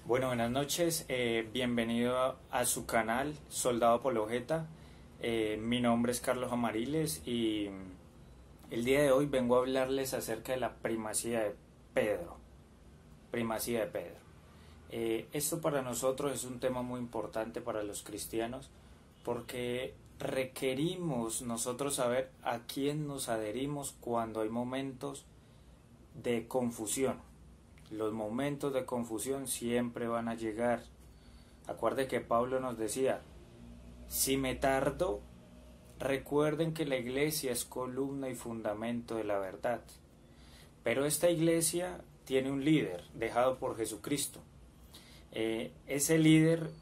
Bueno, buenas noches, bienvenido a su canal Soldado Apologeta. Mi nombre es Carlos Amariles y el día de hoy vengo a hablarles acerca de la primacía de Pedro. Primacía de Pedro. Esto para nosotros es un tema muy importante para los cristianos porque requerimos nosotros saber a quién nos adherimos cuando hay momentos de confusión. Los momentos de confusión siempre van a llegar. Acuerde que Pablo nos decía, si me tardo, recuerden que la iglesia es columna y fundamento de la verdad. Pero esta iglesia tiene un líder dejado por Jesucristo. Ese líder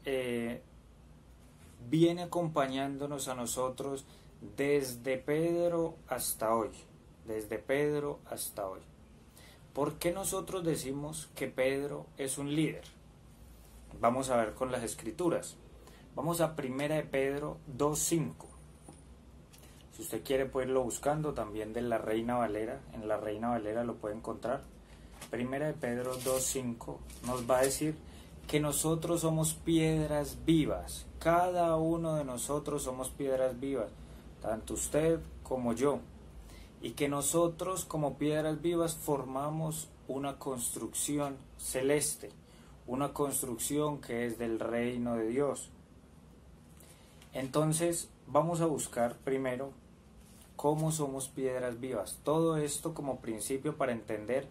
viene acompañándonos a nosotros desde Pedro hasta hoy. Desde Pedro hasta hoy. ¿Por qué nosotros decimos que Pedro es un líder? Vamos a ver con las escrituras. Vamos a 1 de Pedro 2.5. Si usted quiere puede irlo buscando también de la Reina Valera. En la Reina Valera lo puede encontrar. 1 de Pedro 2.5 nos va a decir que nosotros somos piedras vivas. Cada uno de nosotros somos piedras vivas. Tanto usted como yo. Y que nosotros como piedras vivas formamos una construcción celeste, una construcción que es del reino de Dios. Entonces vamos a buscar primero cómo somos piedras vivas. Todo esto como principio para entender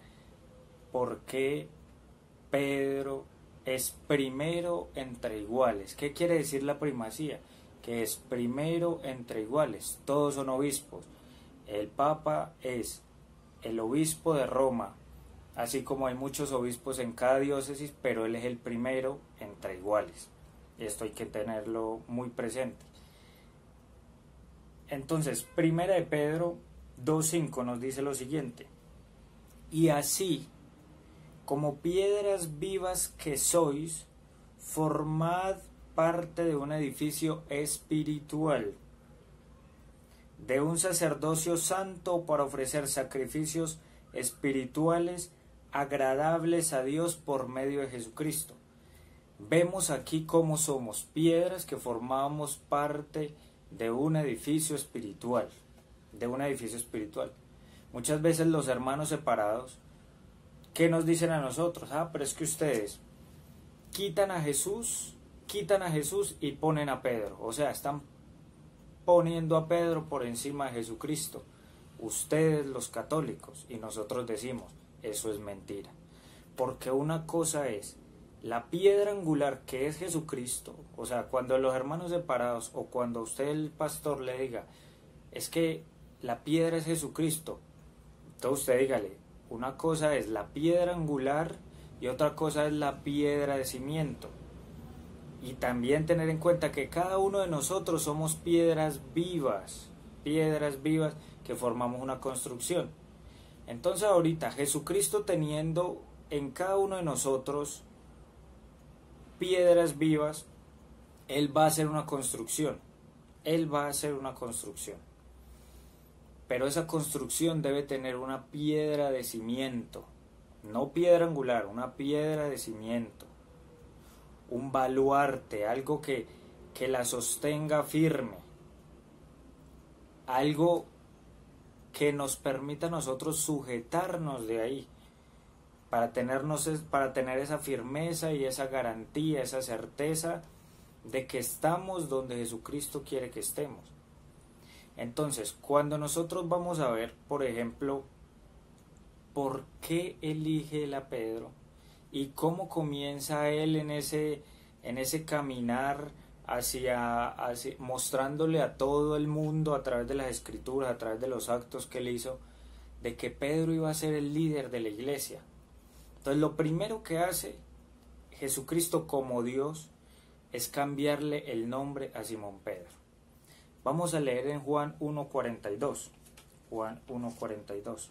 por qué Pedro es primero entre iguales. ¿Qué quiere decir la primacía? Que es primero entre iguales. Todos son obispos. El Papa es el obispo de Roma, así como hay muchos obispos en cada diócesis, pero él es el primero entre iguales. Esto hay que tenerlo muy presente. Entonces, 1 de Pedro 2.5 nos dice lo siguiente: y así, como piedras vivas que sois, formad parte de un edificio espiritual, de un sacerdocio santo para ofrecer sacrificios espirituales agradables a Dios por medio de Jesucristo. Vemos aquí cómo somos piedras que formamos parte de un edificio espiritual, Muchas veces los hermanos separados, ¿qué nos dicen a nosotros? Pero es que ustedes quitan a Jesús y ponen a Pedro, o sea, están poniendo a Pedro por encima de Jesucristo, ustedes los católicos, y nosotros decimos, eso es mentira, porque una cosa es la piedra angular que es Jesucristo, o sea, cuando los hermanos separados o cuando usted el pastor le diga, es que la piedra es Jesucristo, entonces usted dígale, una cosa es la piedra angular y otra cosa es la piedra de cimiento. Y también tener en cuenta que cada uno de nosotros somos piedras vivas que formamos una construcción. Entonces ahorita Jesucristo teniendo en cada uno de nosotros piedras vivas, Él va a hacer una construcción. Pero esa construcción debe tener una piedra de cimiento, no piedra angular, una piedra de cimiento. Un baluarte, algo que la sostenga firme, algo que nos permita a nosotros sujetarnos de ahí, para tener esa firmeza y esa garantía, esa certeza de que estamos donde Jesucristo quiere que estemos. Entonces, cuando nosotros vamos a ver, por ejemplo, ¿por qué elige él a Pedro? Y cómo comienza él en ese caminar hacia mostrándole a todo el mundo a través de las escrituras, a través de los actos que él hizo, de que Pedro iba a ser el líder de la iglesia. Entonces lo primero que hace Jesucristo como Dios es cambiarle el nombre a Simón Pedro. Vamos a leer en Juan 1.42. Juan 1.42.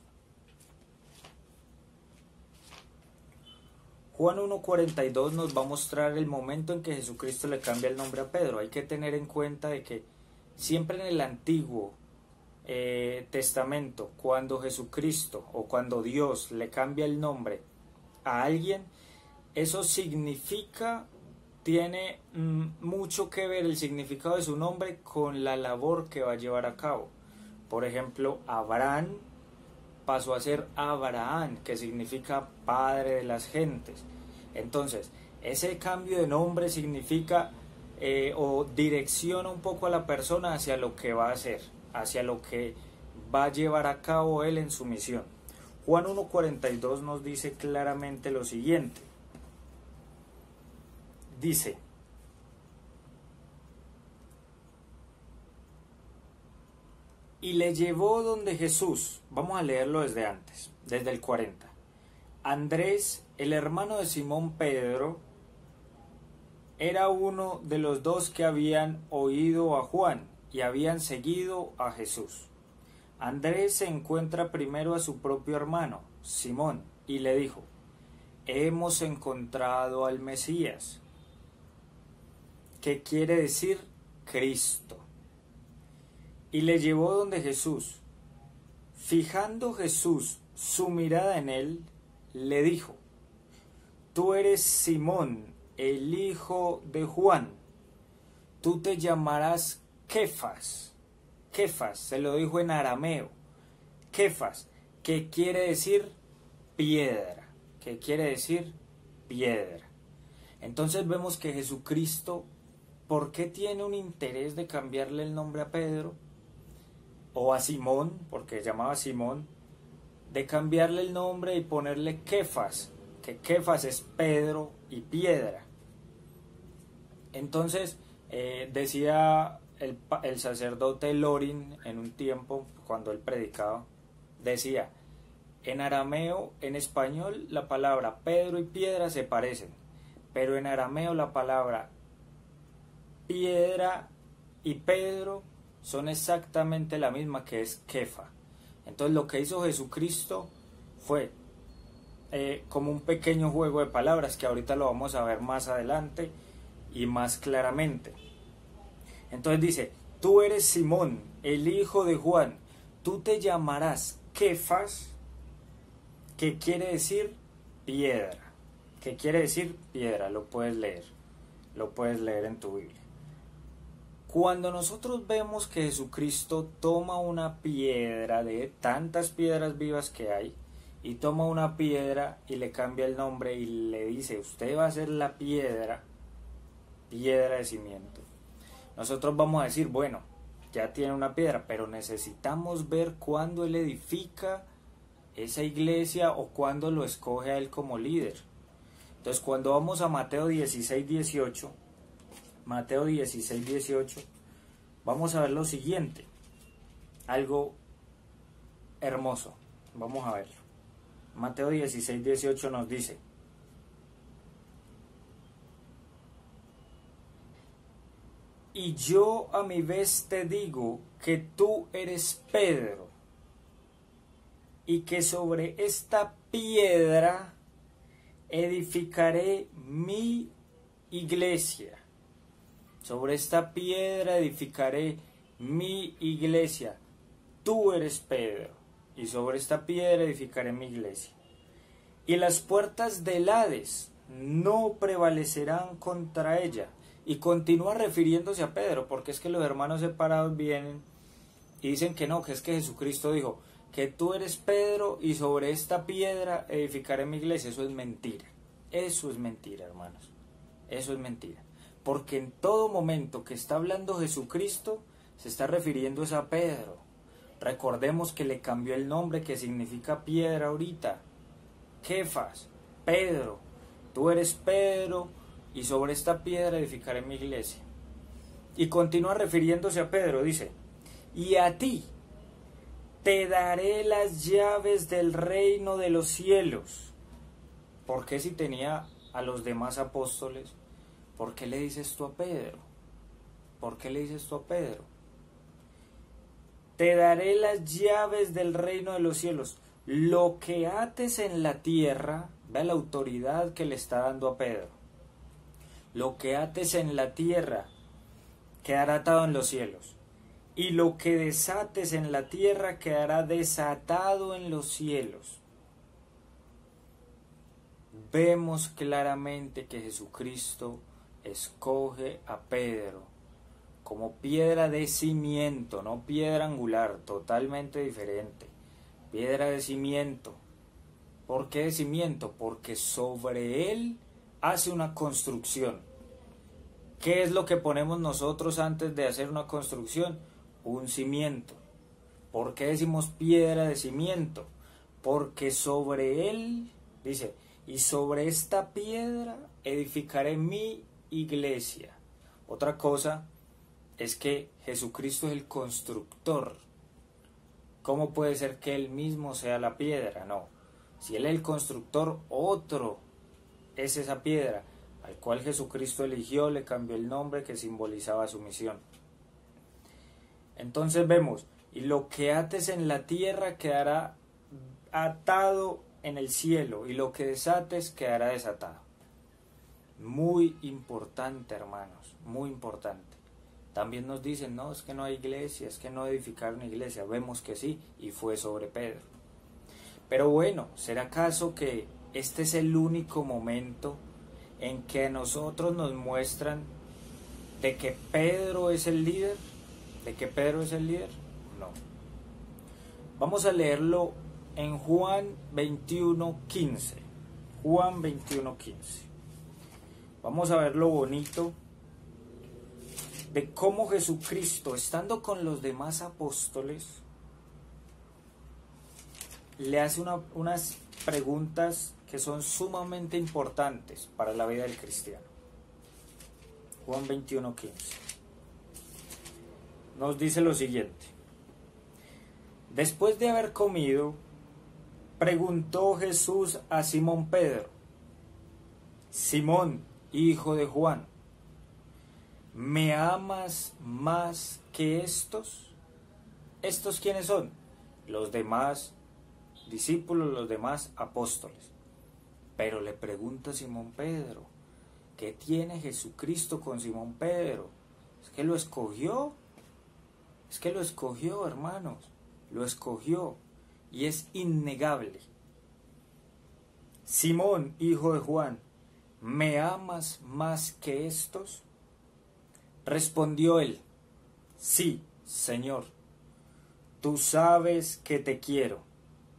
Juan 1.42 nos va a mostrar el momento en que Jesucristo le cambia el nombre a Pedro. Hay que tener en cuenta de que siempre en el Antiguo Testamento, cuando Jesucristo o cuando Dios le cambia el nombre a alguien, eso significa, tiene mucho que ver el significado de su nombre con la labor que va a llevar a cabo. Por ejemplo, Abraham pasó a ser Abraham, que significa padre de las gentes. Entonces, ese cambio de nombre significa o direcciona un poco a la persona hacia lo que va a hacer, hacia lo que va a llevar a cabo él en su misión. Juan 1:42 nos dice claramente lo siguiente. Dice: y le llevó donde Jesús. Vamos a leerlo desde antes, desde el 40. Andrés, el hermano de Simón Pedro, era uno de los dos que habían oído a Juan y habían seguido a Jesús. Andrés se encuentra primero a su propio hermano, Simón, y le dijo: hemos encontrado al Mesías, que quiere decir Cristo. Y le llevó donde Jesús. Fijando Jesús su mirada en él, le dijo: tú eres Simón, el hijo de Juan. Tú te llamarás Kefas. Kefas, se lo dijo en arameo. Kefas, que quiere decir piedra. Que quiere decir piedra. Entonces vemos que Jesucristo, ¿por qué tiene un interés de cambiarle el nombre a Pedro? O a Simón, porque se llamaba Simón, de cambiarle el nombre y ponerle Kefas, que Kefas es Pedro y piedra. Entonces, decía el sacerdote Lorin en un tiempo, cuando él predicaba, decía: en arameo, en español, la palabra Pedro y piedra se parecen, pero en arameo la palabra piedra y Pedro son exactamente la misma, que es Kefa. Entonces lo que hizo Jesucristo fue como un pequeño juego de palabras, que ahorita lo vamos a ver más adelante y más claramente. Entonces dice: tú eres Simón, el hijo de Juan, tú te llamarás Kefas, que quiere decir piedra. Que quiere decir piedra, lo puedes leer en tu Biblia. Cuando nosotros vemos que Jesucristo toma una piedra de tantas piedras vivas que hay, y toma una piedra y le cambia el nombre y le dice: usted va a ser la piedra de cimiento, nosotros vamos a decir: bueno, ya tiene una piedra, pero necesitamos ver cuándo él edifica esa iglesia o cuándo lo escoge a él como líder. Entonces, cuando vamos a Mateo 16:18, vamos a ver lo siguiente, algo hermoso. Vamos a verlo. Mateo 16:18 nos dice: y yo a mi vez te digo que tú eres Pedro, y que sobre esta piedra edificaré mi iglesia. Sobre esta piedra edificaré mi iglesia. Tú eres Pedro, y sobre esta piedra edificaré mi iglesia. Y las puertas del Hades no prevalecerán contra ella. Y continúa refiriéndose a Pedro, porque es que los hermanos separados vienen y dicen que no, que es que Jesucristo dijo que tú eres Pedro y sobre esta piedra edificaré mi iglesia. Eso es mentira. Eso es mentira, hermanos. Eso es mentira. Porque en todo momento que está hablando Jesucristo, se está refiriendo a Pedro. Recordemos que le cambió el nombre, que significa piedra ahorita. Kefas, Pedro. Tú eres Pedro y sobre esta piedra edificaré mi iglesia. Y continúa refiriéndose a Pedro, dice: y a ti te daré las llaves del reino de los cielos. ¿Por qué, si tenía a los demás apóstoles, por qué le dices esto a Pedro? ¿Por qué le dices esto a Pedro? Te daré las llaves del reino de los cielos. Lo que ates en la tierra, ve la autoridad que le está dando a Pedro. Lo que ates en la tierra quedará atado en los cielos, y lo que desates en la tierra quedará desatado en los cielos. vemos claramente que Jesucristo escoge a Pedro como piedra de cimiento, no piedra angular, totalmente diferente. Piedra de cimiento. ¿Por qué de cimiento? Porque sobre él hace una construcción. ¿Qué es lo que ponemos nosotros antes de hacer una construcción? Un cimiento. ¿Por qué decimos piedra de cimiento? Porque sobre él, dice, y sobre esta piedra edificaré mi iglesia. Otra cosa es que Jesucristo es el constructor. ¿Cómo puede ser que él mismo sea la piedra? No. Si él es el constructor, otro es esa piedra, al cual Jesucristo eligió, le cambió el nombre que simbolizaba su misión. Entonces vemos, y lo que ates en la tierra quedará atado en el cielo, y lo que desates quedará desatado. Muy importante, hermanos, muy importante. También nos dicen, no, es que no hay iglesia, es que no edificaron iglesia. Vemos que sí, y fue sobre Pedro. Pero bueno, ¿será acaso que este es el único momento en que a nosotros nos muestran de que Pedro es el líder? ¿De que Pedro es el líder? No. Vamos a leerlo en Juan 21:15. Juan 21:15. Vamos a ver lo bonito de cómo Jesucristo, estando con los demás apóstoles, le hace unas preguntas que son sumamente importantes para la vida del cristiano. Juan 21:15. Nos dice lo siguiente. Después de haber comido, preguntó Jesús a Simón Pedro: Simón, hijo de Juan, ¿me amas más que estos? ¿Estos quiénes son? Los demás discípulos, los demás apóstoles. Pero le pregunta a Simón Pedro, ¿qué tiene Jesucristo con Simón Pedro? ¿Es que lo escogió? Es que lo escogió, hermanos. Lo escogió. Y es innegable. Simón, hijo de Juan, ¿me amas más que estos? Respondió él: sí, Señor, tú sabes que te quiero.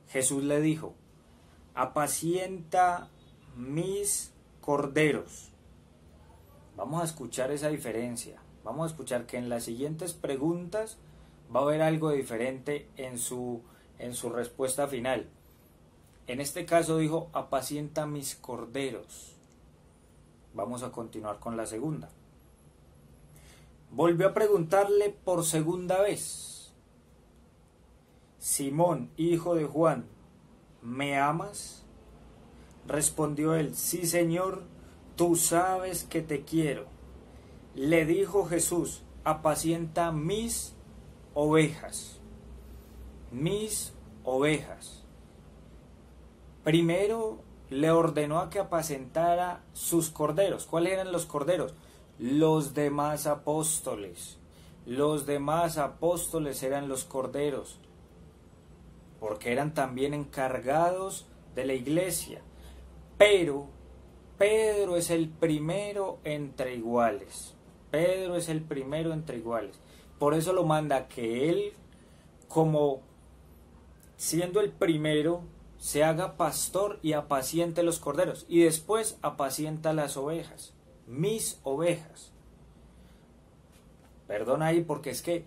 Jesús le dijo: apacienta mis corderos. Vamos a escuchar esa diferencia. Vamos a escuchar que en las siguientes preguntas va a haber algo diferente en su respuesta final. En este caso dijo: apacienta mis corderos. Vamos a continuar con la segunda. Volvió a preguntarle por segunda vez: Simón, hijo de Juan, ¿me amas? Respondió él: sí, Señor, tú sabes que te quiero. Le dijo Jesús: apacienta mis ovejas. Mis ovejas. Primero le ordenó a que apacentara sus corderos. ¿Cuáles eran los corderos? Los demás apóstoles. Los demás apóstoles eran los corderos, porque eran también encargados de la iglesia. Pero Pedro es el primero entre iguales. Pedro es el primero entre iguales. Por eso lo manda que él, como siendo el primero, se haga pastor y apaciente los corderos. Y después apacienta las ovejas. Mis ovejas. Perdona ahí, porque es que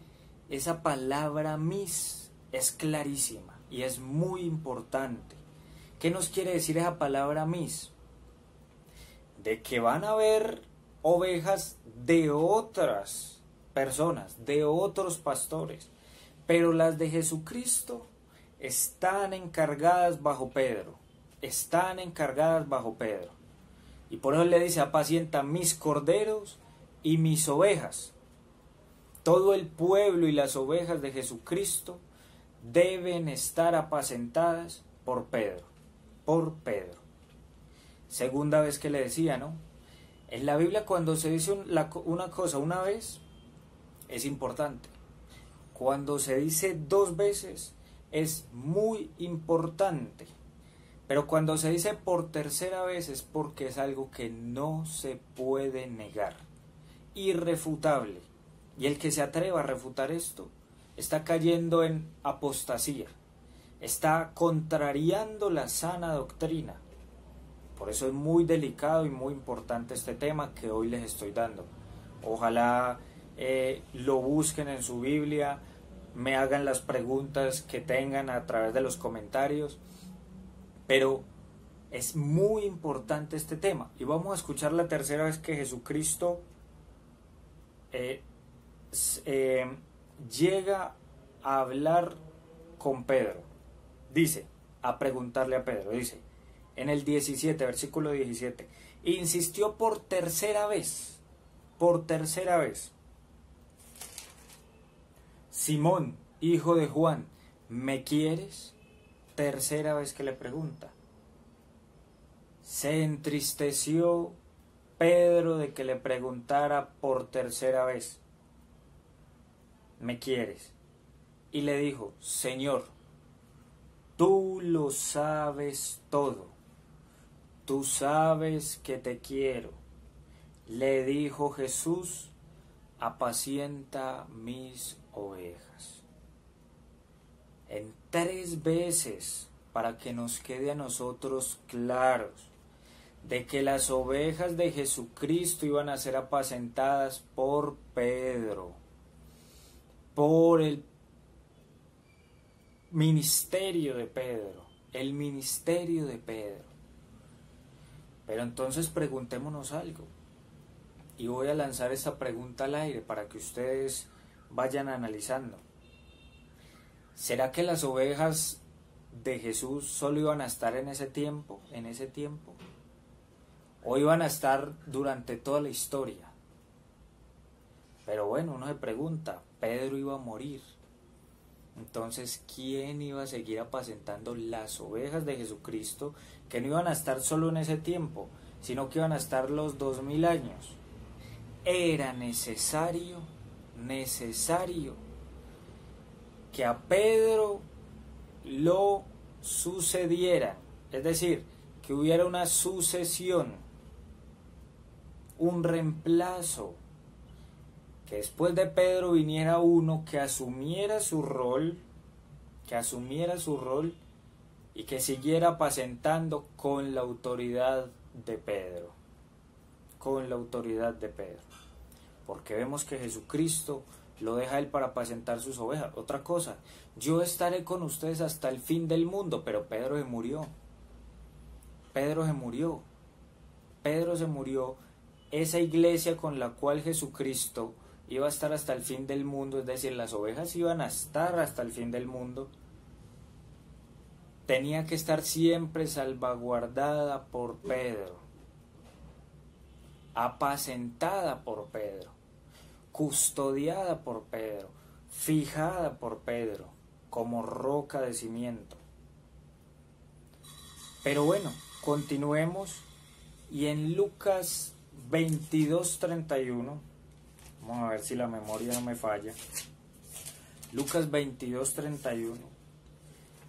esa palabra mis es clarísima y es muy importante. ¿Qué nos quiere decir esa palabra mis? De que van a haber ovejas de otras personas, de otros pastores, pero las de Jesucristo están encargadas bajo Pedro. Están encargadas bajo Pedro. Y por eso le dice: apacienta mis corderos y mis ovejas. Todo el pueblo y las ovejas de Jesucristo deben estar apacentadas por Pedro. Por Pedro. Segunda vez que le decía, ¿no? En la Biblia, cuando se dice una cosa una vez, es importante. Cuando se dice dos veces, es muy importante. Pero cuando se dice por tercera vez es porque es algo que no se puede negar, irrefutable. Y el que se atreva a refutar esto está cayendo en apostasía, está contrariando la sana doctrina. Por eso es muy delicado y muy importante este tema que hoy les estoy dando. Ojalá lo busquen en su Biblia, me hagan las preguntas que tengan a través de los comentarios, pero es muy importante este tema. Y vamos a escuchar la tercera vez que Jesucristo llega a hablar con Pedro. Dice, a preguntarle a Pedro, dice, en el 17, versículo 17, insistió por tercera vez, Simón, hijo de Juan, ¿me quieres? Tercera vez que le pregunta. Se entristeció Pedro de que le preguntara por tercera vez, ¿me quieres? Y le dijo, Señor, tú lo sabes todo, tú sabes que te quiero. Le dijo Jesús, apacienta mis ovejas. En 3 veces, para que nos quede a nosotros claros de que las ovejas de Jesucristo iban a ser apacentadas por Pedro, por el ministerio de Pedro, el ministerio de Pedro. Pero entonces preguntémonos algo, y voy a lanzar esta pregunta al aire para que ustedes vayan analizando. ¿Será que las ovejas de Jesús solo iban a estar en ese tiempo? ¿O iban a estar durante toda la historia? Pero bueno, uno se pregunta, Pedro iba a morir. Entonces, ¿quién iba a seguir apacentando las ovejas de Jesucristo, que no iban a estar solo en ese tiempo, sino que iban a estar los 2000 años? Era necesario que a Pedro lo sucediera, es decir, que hubiera una sucesión, un reemplazo, que después de Pedro viniera uno que asumiera su rol y que siguiera apacentando con la autoridad de Pedro, porque vemos que Jesucristo lo deja a él para apacentar sus ovejas. Otra cosa, yo estaré con ustedes hasta el fin del mundo, pero Pedro se murió. Esa iglesia con la cual Jesucristo iba a estar hasta el fin del mundo, es decir, las ovejas iban a estar hasta el fin del mundo, tenía que estar siempre salvaguardada por Pedro, apacentada por Pedro, custodiada por Pedro, fijada por Pedro como roca de cimiento. Pero bueno, continuemos, y en Lucas 22:31, vamos a ver si la memoria no me falla, Lucas 22:31,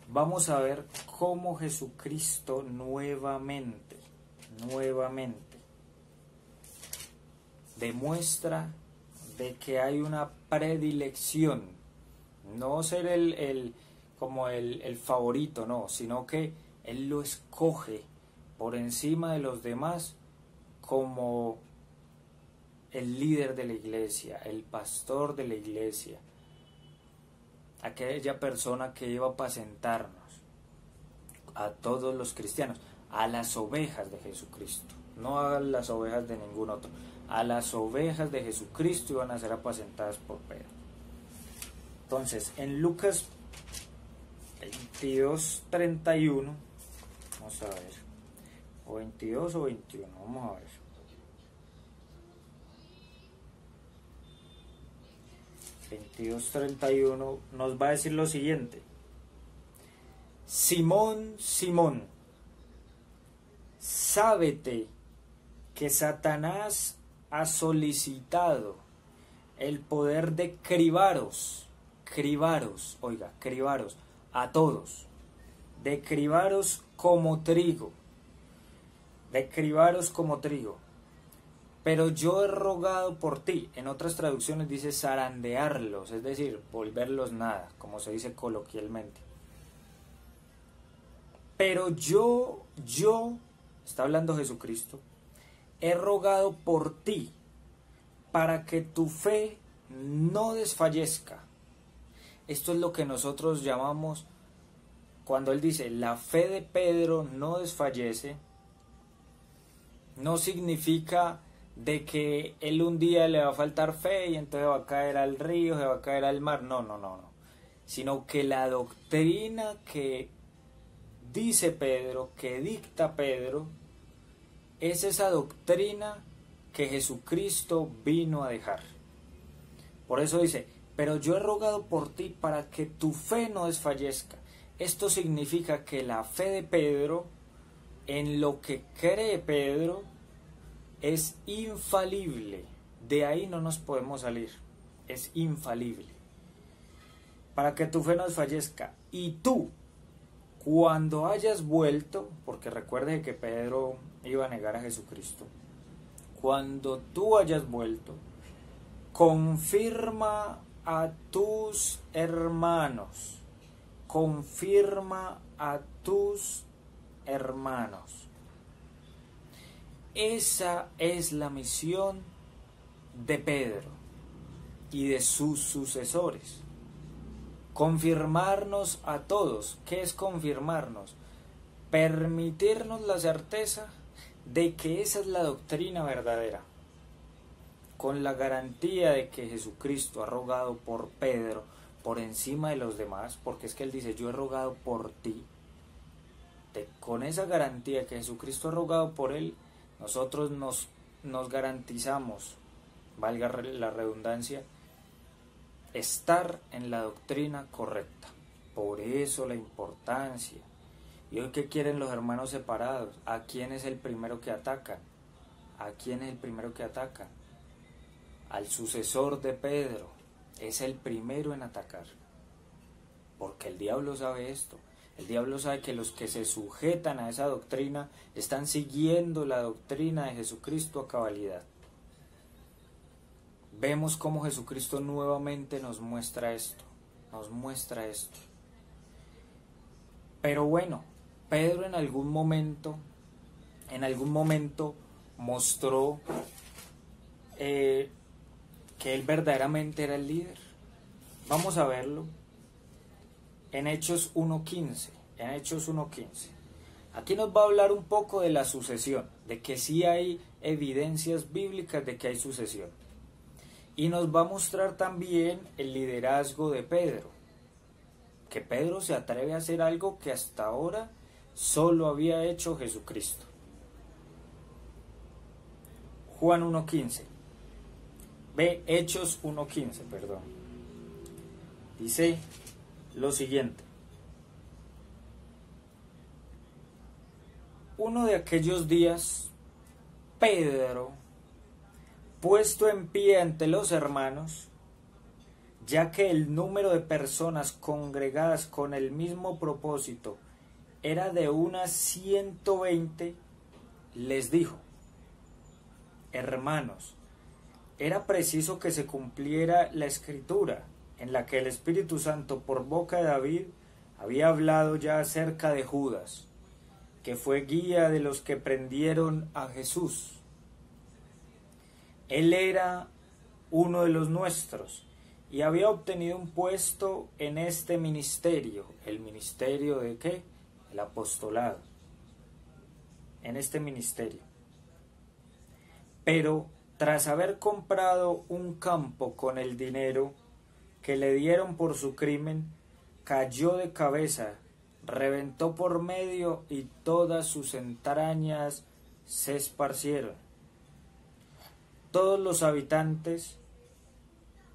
vamos a ver cómo Jesucristo nuevamente demuestra de que hay una predilección, no ser el favorito, no, sino que Él lo escoge por encima de los demás como el líder de la iglesia, el pastor de la iglesia, aquella persona que iba a apacentarnos, a todos los cristianos, a las ovejas de Jesucristo, no a las ovejas de ningún otro, a las ovejas de Jesucristo iban a ser apacentadas por Pedro. Entonces, en Lucas 22:31, vamos a ver, o 22 o 21, vamos a ver. (22:31) nos va a decir lo siguiente: Simón, Simón, sábete que Satanás ha solicitado el poder de cribaros a todos. de cribaros como trigo, de cribaros como trigo. Pero yo he rogado por ti. En otras traducciones dice zarandearlos, es decir, volverlos nada, como se dice coloquialmente. Pero yo, está hablando Jesucristo, he rogado por ti para que tu fe no desfallezca. Esto es lo que nosotros llamamos, cuando él dice, la fe de Pedro no desfallece, no significa de que él un día le va a faltar fe y entonces va a caer al río, se va a caer al mar. No. Sino que la doctrina que dice Pedro, que dicta Pedro, es esa doctrina que Jesucristo vino a dejar. Por eso dice, pero yo he rogado por ti para que tu fe no desfallezca. Esto significa que la fe de Pedro, en lo que cree Pedro, es infalible. De ahí no nos podemos salir. Es infalible. Para que tu fe no desfallezca. Y tú, cuando hayas vuelto, porque recuerde que Pedro iba a negar a Jesucristo, cuando tú hayas vuelto, confirma a tus hermanos. Confirma a tus hermanos. Esa es la misión de Pedro y de sus sucesores. Confirmarnos a todos. ¿Qué es confirmarnos? Permitirnos la certeza de que esa es la doctrina verdadera, con la garantía de que Jesucristo ha rogado por Pedro por encima de los demás, porque es que él dice, yo he rogado por ti. Con esa garantía que Jesucristo ha rogado por él, nosotros nos garantizamos, valga la redundancia, estar en la doctrina correcta. Por eso la importancia. ¿Y hoy qué quieren los hermanos separados? ¿A quién es el primero que atacan? ¿A quién es el primero que atacan? Al sucesor de Pedro. Es el primero en atacar. Porque el diablo sabe esto. El diablo sabe que los que se sujetan a esa doctrina están siguiendo la doctrina de Jesucristo a cabalidad. Vemos cómo Jesucristo nuevamente nos muestra esto. Nos muestra esto. Pero bueno, Pedro en algún momento mostró que él verdaderamente era el líder. Vamos a verlo en Hechos 1.15. En Hechos 1.15. Aquí nos va a hablar un poco de la sucesión, de que sí hay evidencias bíblicas de que hay sucesión. Y nos va a mostrar también el liderazgo de Pedro. Que Pedro se atreve a hacer algo que hasta ahora solo había hecho Jesucristo. Juan 1.15. Hechos 1.15, perdón. Dice lo siguiente. Uno de aquellos días, Pedro, puesto en pie ante los hermanos, ya que el número de personas congregadas con el mismo propósito era de unas 120, les dijo: hermanos, era preciso que se cumpliera la escritura, en la que el Espíritu Santo por boca de David había hablado ya acerca de Judas, que fue guía de los que prendieron a Jesús. Él era uno de los nuestros y había obtenido un puesto en este ministerio. ¿El ministerio de qué? El apostolado. En este ministerio. Pero tras haber comprado un campo con el dinero que le dieron por su crimen, cayó de cabeza, reventó por medio y todas sus entrañas se esparcieron. Todos los habitantes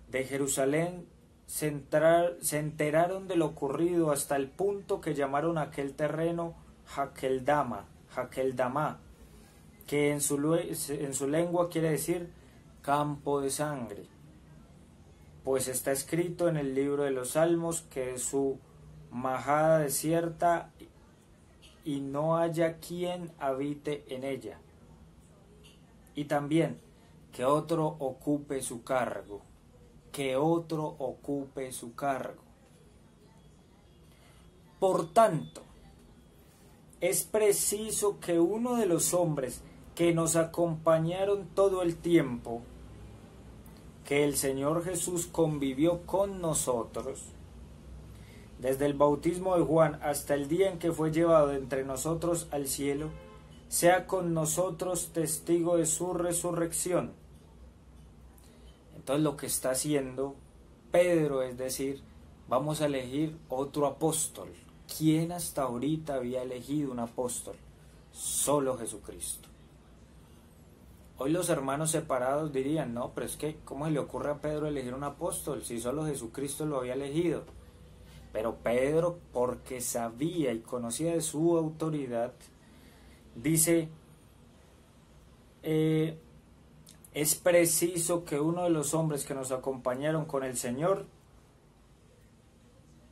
de Jerusalén se enteraron de lo ocurrido hasta el punto que llamaron a aquel terreno Hakeldama, que en su lengua quiere decir campo de sangre, pues está escrito en el libro de los Salmos que de su majada desierta y no haya quien habite en ella. Y también que otro ocupe su cargo, que otro ocupe su cargo. Por tanto, es preciso que uno de los hombres que nos acompañaron todo el tiempo que el Señor Jesús convivió con nosotros, desde el bautismo de Juan hasta el día en que fue llevado entre nosotros al cielo, sea con nosotros testigo de su resurrección. Entonces lo que está haciendo Pedro es decir, vamos a elegir otro apóstol. ¿Quién hasta ahorita había elegido un apóstol? Solo Jesucristo. Hoy los hermanos separados dirían, no, pero es que ¿cómo se le ocurre a Pedro elegir un apóstol si solo Jesucristo lo había elegido? Pero Pedro, porque sabía y conocía de su autoridad, dice, es preciso que uno de los hombres que nos acompañaron con el Señor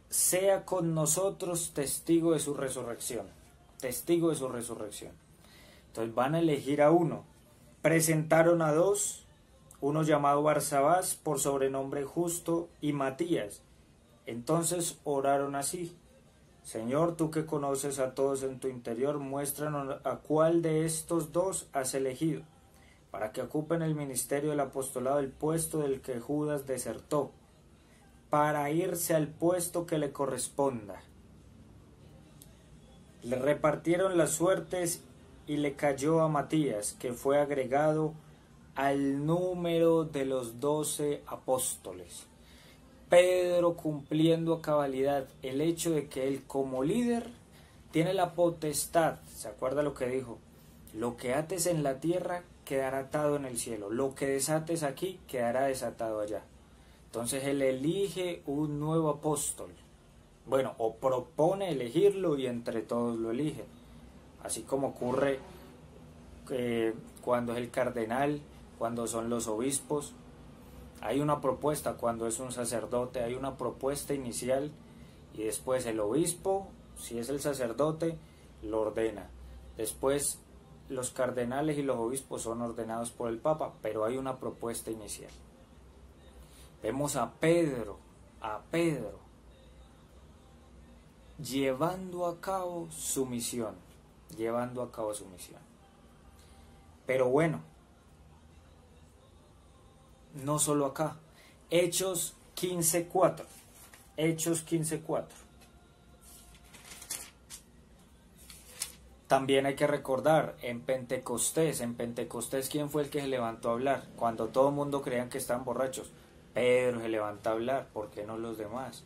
sea con nosotros testigo de su resurrección. Testigo de su resurrección. Entonces van a elegir a uno. Presentaron a dos, uno llamado Barsabás, por sobrenombre Justo, y Matías. Entonces oraron así: Señor, tú que conoces a todos en tu interior, muéstranos a cuál de estos dos has elegido, para que ocupen el ministerio del apostolado, el puesto del que Judas desertó, para irse al puesto que le corresponda. Le repartieron las suertes y le cayó a Matías, que fue agregado al número de los 12 apóstoles. Pedro cumpliendo a cabalidad el hecho de que él como líder tiene la potestad. ¿Se acuerda lo que dijo? Lo que ates en la tierra quedará atado en el cielo, lo que desates aquí quedará desatado allá. Entonces él elige un nuevo apóstol. Bueno, o propone elegirlo y entre todos lo eligen. Así como ocurre cuando es el cardenal, cuando son los obispos. Hay una propuesta cuando es un sacerdote, hay una propuesta inicial y después el obispo, si es el sacerdote, lo ordena. Después los cardenales y los obispos son ordenados por el Papa, pero hay una propuesta inicial. Vemos a Pedro llevando a cabo su misión, Pero bueno, no solo acá. Hechos 15:4. También hay que recordar, en Pentecostés, ¿quién fue el que se levantó a hablar? Cuando todo el mundo creían que estaban borrachos, Pedro se levanta a hablar. ¿Por qué no los demás?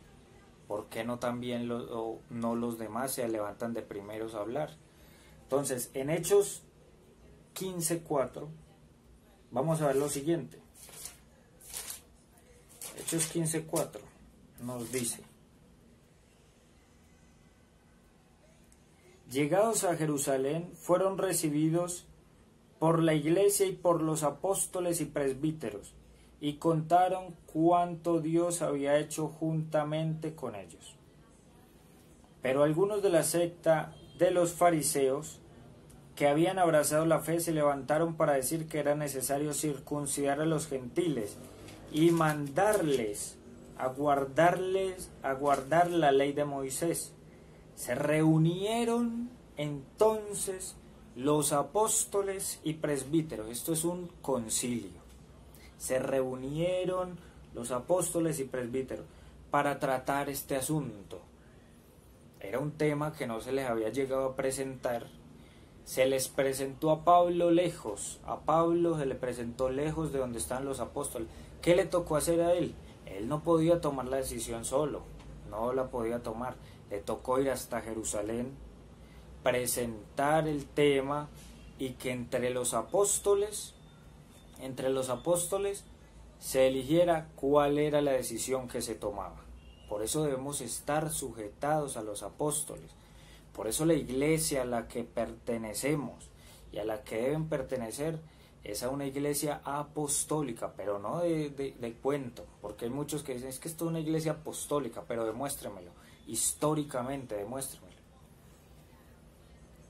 ¿Por qué no también no los demás se levantan de primeros a hablar? Entonces, en Hechos 15:4, vamos a ver lo siguiente. Hechos 15:4 nos dice: llegados a Jerusalén, fueron recibidos por la iglesia y por los apóstoles y presbíteros, y contaron cuánto Dios había hecho juntamente con ellos. Pero algunos de la secta de los fariseos, que habían abrazado la fe, se levantaron para decir que era necesario circuncidar a los gentiles y mandarles a guardar la ley de Moisés. Se reunieron entonces los apóstoles y presbíteros. Esto es un concilio. Se reunieron los apóstoles y presbíteros para tratar este asunto. Era un tema que no se les había llegado a presentar. Se les presentó a Pablo lejos. A Pablo se le presentó lejos de donde están los apóstoles. ¿Qué le tocó hacer a él? Él no podía tomar la decisión solo. No la podía tomar. Le tocó ir hasta Jerusalén, presentar el tema y que entre los apóstoles se eligiera cuál era la decisión que se tomaba. Por eso debemos estar sujetados a los apóstoles. Por eso la iglesia a la que pertenecemos y a la que deben pertenecer es a una iglesia apostólica, pero no de cuento, porque hay muchos que dicen, es que esto es una iglesia apostólica, pero demuéstremelo, históricamente demuéstremelo.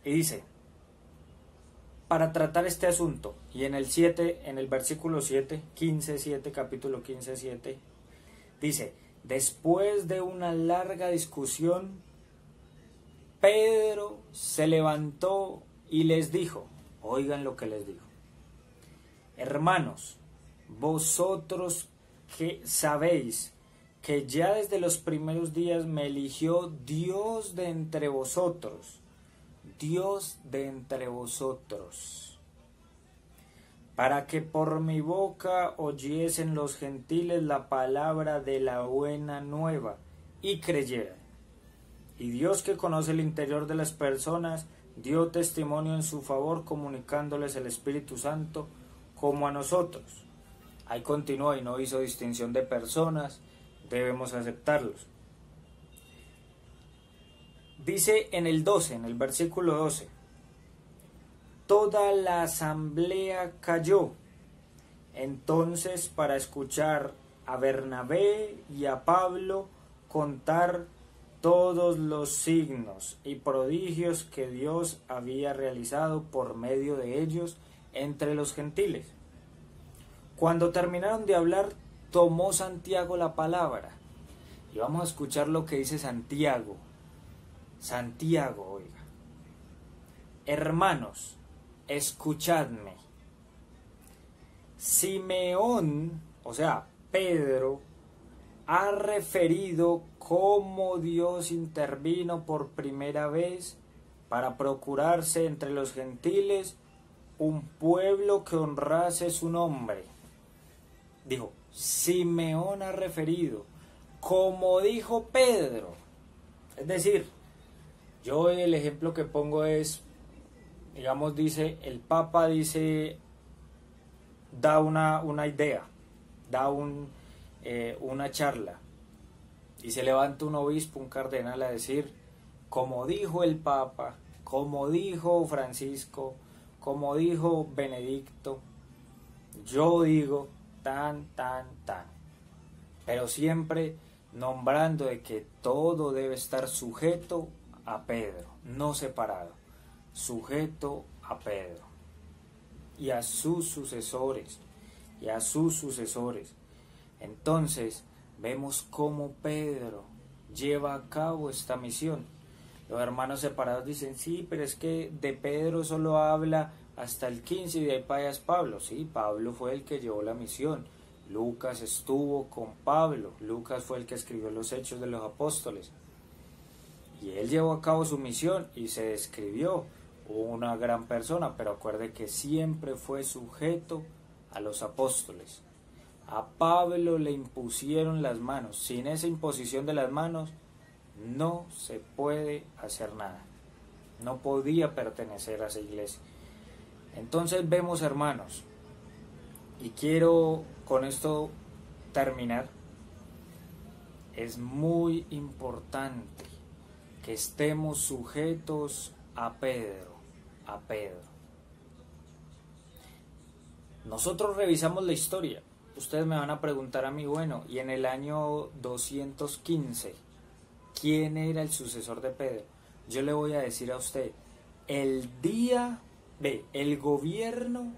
Y dice, para tratar este asunto, y en el 7, en el versículo 7, 15:7, capítulo 15:7, dice, después de una larga discusión, Pedro se levantó y les dijo, oigan lo que les dijo, hermanos, vosotros que sabéis que ya desde los primeros días me eligió Dios de entre vosotros, para que por mi boca oyesen los gentiles la palabra de la buena nueva y creyeran. Y Dios, que conoce el interior de las personas, dio testimonio en su favor, comunicándoles el Espíritu Santo como a nosotros. Ahí continuó y no hizo distinción de personas, debemos aceptarlos. Dice en el 12, en el versículo 12, toda la asamblea calló entonces para escuchar a Bernabé y a Pablo contar todos los signos y prodigios que Dios había realizado por medio de ellos entre los gentiles. Cuando terminaron de hablar, tomó Santiago la palabra. Y vamos a escuchar lo que dice Santiago. Santiago, oiga. Hermanos, escuchadme. Simeón, o sea, Pedro, ha referido cómo Dios intervino por primera vez para procurarse entre los gentiles un pueblo que honrase su nombre. Dijo, Simeón ha referido, como dijo Pedro. Es decir, yo el ejemplo que pongo es, digamos, dice, el Papa dice, da una idea, da una charla, y se levanta un obispo, un cardenal a decir, como dijo el Papa, como dijo Francisco, como dijo Benedicto, yo digo, tan, pero siempre nombrando de que todo debe estar sujeto a Pedro, no separado, sujeto a Pedro y a sus sucesores, Entonces vemos cómo Pedro lleva a cabo esta misión. Los hermanos separados dicen, sí, pero es que de Pedro solo habla hasta el 15 y de ahí para allá es Pablo. Sí, Pablo fue el que llevó la misión. Lucas estuvo con Pablo. Lucas fue el que escribió los Hechos de los Apóstoles. Y él llevó a cabo su misión y se describió una gran persona, pero acuerde que siempre fue sujeto a los apóstoles. A Pablo le impusieron las manos. Sin esa imposición de las manos no se puede hacer nada. No podía pertenecer a esa iglesia. Entonces vemos, hermanos, y quiero con esto terminar, es muy importante que estemos sujetos a Pedro, Nosotros revisamos la historia. Ustedes me van a preguntar a mí, bueno, y en el año 215, ¿quién era el sucesor de Pedro? Yo le voy a decir a usted, el gobierno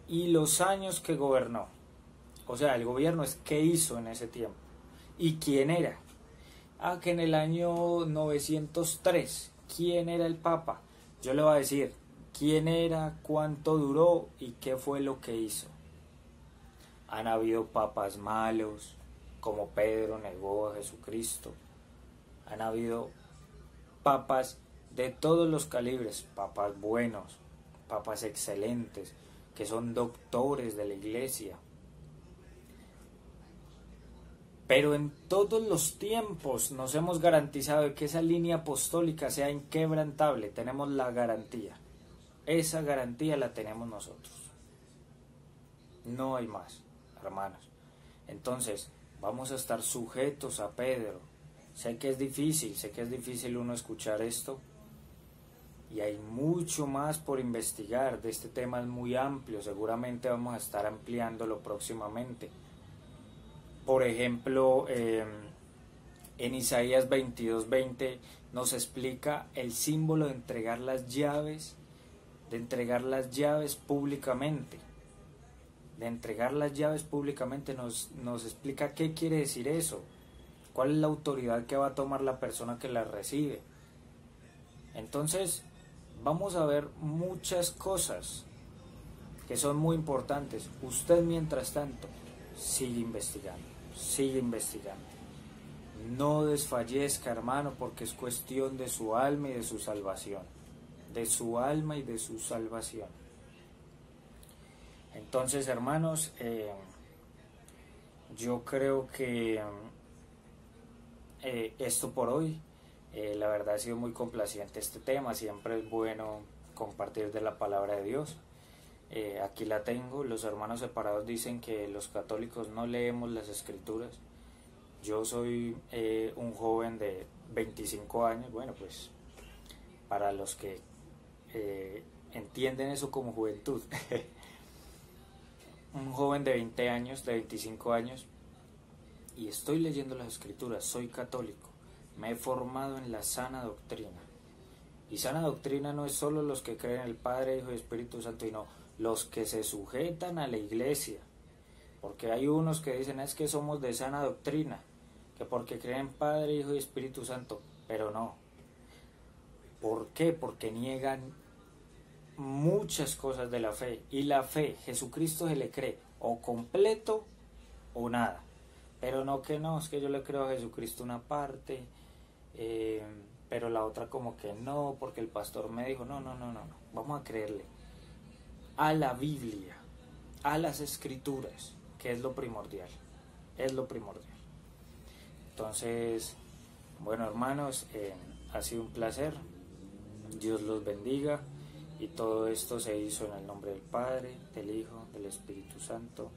y los años que gobernó. O sea, el gobierno es qué hizo en ese tiempo. ¿Y quién era? Que en el año 903, ¿quién era el Papa? Yo le voy a decir, ¿quién era, cuánto duró y qué fue lo que hizo? Han habido papas malos, como Pedro negó a Jesucristo. Han habido papas de todos los calibres, papas buenos, papas excelentes, que son doctores de la iglesia. Pero en todos los tiempos nos hemos garantizado de que esa línea apostólica sea inquebrantable. Tenemos la garantía. Esa garantía la tenemos nosotros. No hay más, hermanos. Entonces, vamos a estar sujetos a Pedro. Sé que es difícil uno escuchar esto. Y hay mucho más por investigar. De este tema es muy amplio. Seguramente vamos a estar ampliándolo próximamente. Por ejemplo, en Isaías 22:20 nos explica el símbolo de entregar las llaves públicamente. De entregar las llaves públicamente nos explica qué quiere decir eso, cuál es la autoridad que va a tomar la persona que las recibe. Entonces, vamos a ver muchas cosas que son muy importantes. Usted, mientras tanto, sigue investigando, sigue investigando. No desfallezca, hermano, porque es cuestión de su alma y de su salvación. De su alma y de su salvación. Entonces, hermanos, yo creo que esto por hoy, la verdad ha sido muy complaciente este tema. Siempre es bueno compartir de la palabra de Dios. Aquí la tengo. Los hermanos separados dicen que los católicos no leemos las escrituras. Yo soy un joven de 25 años, bueno, pues para los que entienden eso como juventud, un joven de 20 años, de 25 años, y estoy leyendo las escrituras, soy católico, me he formado en la sana doctrina. Y sana doctrina no es solo los que creen en el Padre, Hijo y Espíritu Santo, sino los que se sujetan a la iglesia. Porque hay unos que dicen es que somos de sana doctrina, que porque creen Padre, Hijo y Espíritu Santo, pero no. ¿Por qué? Porque niegan muchas cosas de la fe. Y la fe, Jesucristo se le cree o completo o nada. Pero no, es que yo le creo a Jesucristo una parte, pero la otra como que no, porque el pastor me dijo, no. Vamos a creerle a la Biblia, a las escrituras, que es lo primordial, Entonces, bueno, hermanos, ha sido un placer, Dios los bendiga, y todo esto se hizo en el nombre del Padre, del Hijo, del Espíritu Santo.